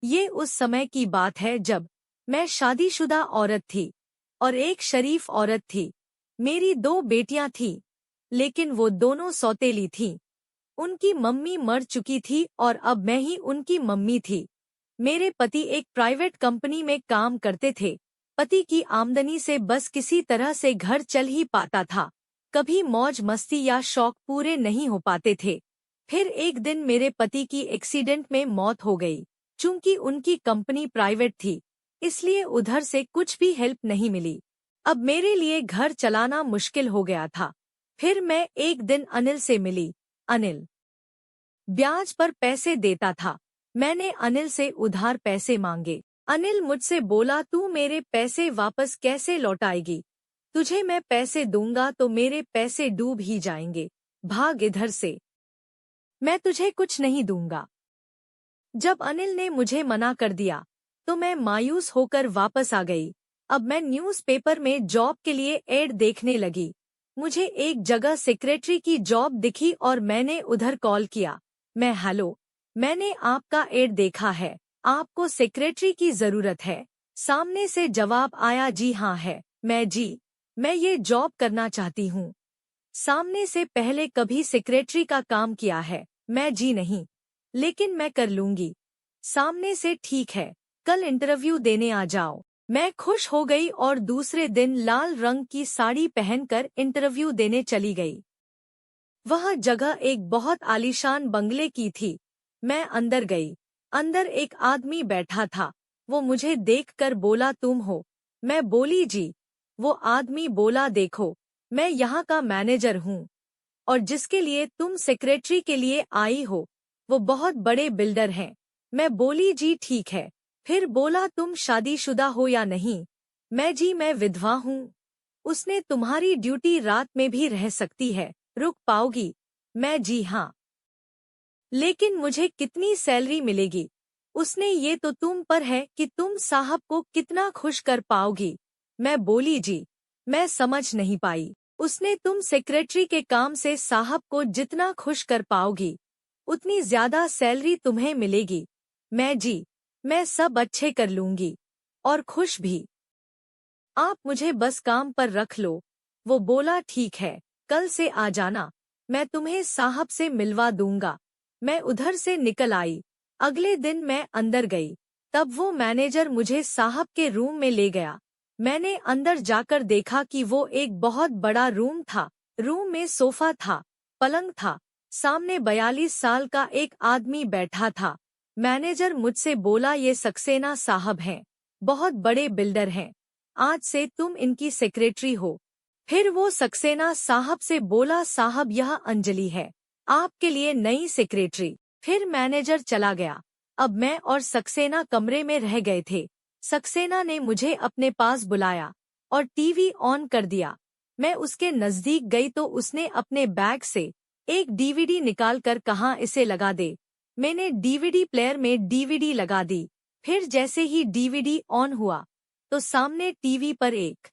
ये उस समय की बात है जब मैं शादीशुदा औरत थी और एक शरीफ औरत थी। मेरी 2 बेटियां थीं, लेकिन वो दोनों सौतेली थीं। उनकी मम्मी मर चुकी थी और अब मैं ही उनकी मम्मी थी। मेरे पति एक प्राइवेट कंपनी में काम करते थे। पति की आमदनी से बस किसी तरह से घर चल ही पाता था। कभी मौज मस्ती या शौक पूरे नहीं हो पाते थे। फिर एक दिन मेरे पति की एक्सीडेंट में मौत हो गई। चूंकि उनकी कंपनी प्राइवेट थी, इसलिए उधर से कुछ भी हेल्प नहीं मिली। अब मेरे लिए घर चलाना मुश्किल हो गया था। फिर मैं एक दिन अनिल से मिली। अनिल ब्याज पर पैसे देता था। मैंने अनिल से उधार पैसे मांगे। अनिल मुझसे बोला, तू मेरे पैसे वापस कैसे लौटाएगी? तुझे मैं पैसे दूंगा तो मेरे पैसे डूब ही जाएंगे। भाग इधर से, मैं तुझे कुछ नहीं दूंगा। जब अनिल ने मुझे मना कर दिया तो मैं मायूस होकर वापस आ गई। अब मैं न्यूज़पेपर में जॉब के लिए एड देखने लगी। मुझे एक जगह सेक्रेटरी की जॉब दिखी और मैंने उधर कॉल किया। हेलो, मैंने आपका एड देखा है, आपको सेक्रेटरी की जरूरत है। सामने से जवाब आया, जी हाँ है। मैं ये जॉब करना चाहती हूँ। सामने से पहले कभी सेक्रेटरी का काम किया है? जी नहीं, लेकिन मैं कर लूंगी। सामने से, ठीक है, कल इंटरव्यू देने आ जाओ। मैं खुश हो गई और दूसरे दिन लाल रंग की साड़ी पहनकर इंटरव्यू देने चली गई। वह जगह एक बहुत आलीशान बंगले की थी। मैं अंदर गई। अंदर एक आदमी बैठा था। वो मुझे देखकर बोला, तुम हो? मैं बोली, जी। वो आदमी बोला, देखो, मैं यहाँ का मैनेजर हूँ और जिसके लिए तुम सेक्रेटरी के लिए आई हो वो बहुत बड़े बिल्डर हैं। मैं बोली, जी ठीक है। फिर बोला, तुम शादीशुदा हो या नहीं? जी मैं विधवा हूँ। उसने, तुम्हारी ड्यूटी रात में भी रह सकती है, रुक पाओगी? जी हाँ। लेकिन मुझे कितनी सैलरी मिलेगी? उसने, ये तो तुम पर है कि तुम साहब को कितना खुश कर पाओगी। मैं बोली, जी मैं समझ नहीं पाई। उसने, तुम सेक्रेटरी के काम से साहब को जितना खुश कर पाओगी उतनी ज्यादा सैलरी तुम्हें मिलेगी। जी मैं सब अच्छे कर लूंगी और खुश भी। आप मुझे बस काम पर रख लो। वो बोला, ठीक है, कल से आ जाना, मैं तुम्हें साहब से मिलवा दूंगा। मैं उधर से निकल आई। अगले दिन मैं अंदर गई। तब वो मैनेजर मुझे साहब के रूम में ले गया। मैंने अंदर जाकर देखा कि वो एक बहुत बड़ा रूम था। रूम में सोफा था, पलंग था। सामने 42 साल का एक आदमी बैठा था। मैनेजर मुझसे बोला, ये सक्सेना साहब हैं, बहुत बड़े बिल्डर हैं। आज से तुम इनकी सेक्रेटरी हो। फिर वो सक्सेना साहब से बोला, साहब यह अंजलि है, आपके लिए नई सेक्रेटरी। फिर मैनेजर चला गया। अब मैं और सक्सेना कमरे में रह गए थे। सक्सेना ने मुझे अपने पास बुलाया और टीवी ऑन कर दिया। मैं उसके नजदीक गई तो उसने अपने बैग से एक डीवीडी निकालकर कहा, इसे लगा दे। मैंने डीवीडी प्लेयर में डीवीडी लगा दी। फिर जैसे ही डीवीडी ऑन हुआ तो सामने टीवी पर एक